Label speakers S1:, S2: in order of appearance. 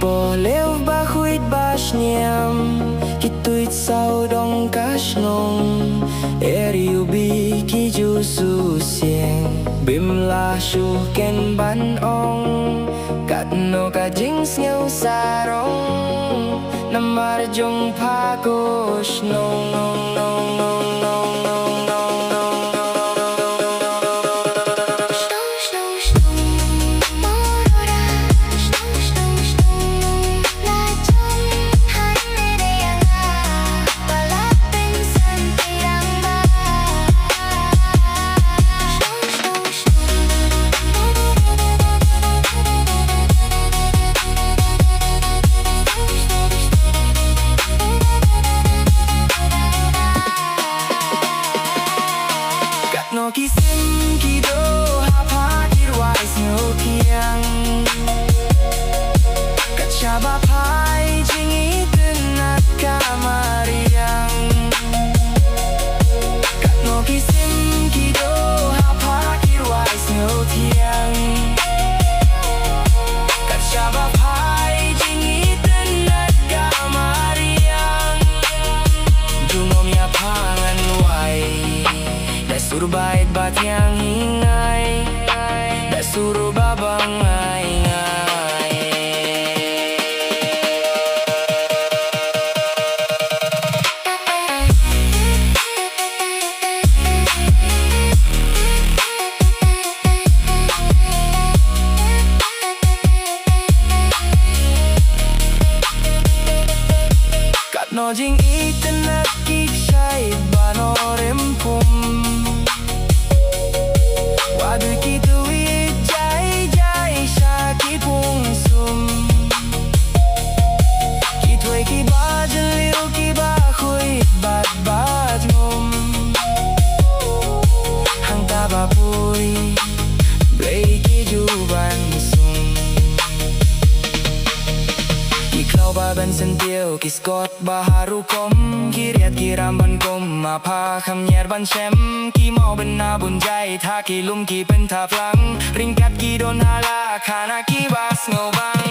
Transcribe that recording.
S1: Po leo ba khuit ba shniam kituit sao dong ka shnong eriu bi ki ju su sieng bim la shu ken ban ong kat no ka jing sneu sarong namar jong pa ko shnong nong nong nong nong nong nong nong
S2: Shnong Shnong Mawrah Shnong Shnong Shnong la chong han de yang la palapin san tiang ba Shnong Shnong
S1: kat no ki sim ki do ha pa ki wai sneu tiang kat shaba pai jing i tin nat ka mariang kat no ki sim ki do ha pa ki wai sneu tiang kat shaba pai jing i tin nat ka mariang jungom ya pangan wai dah suruh bait bat yang hingai dah suruh babang ngai ngai kat no jing i tin nat ki chai ba no rem pum wadu ki tu i jai jai sha ki pung sum ki tuai ki ba jan liu ki ba khui bat bat ngum hang ta ba pui blei ki ju ban sum ki klau ba ban sen tiêu ki scott ba haru kom ki riat ki ram ban kom ma pha kham nyer ban shem ki mau ben na bun jai tha ki lum ki pen tha plang ring kat ki don hala khana ki bas ngau bang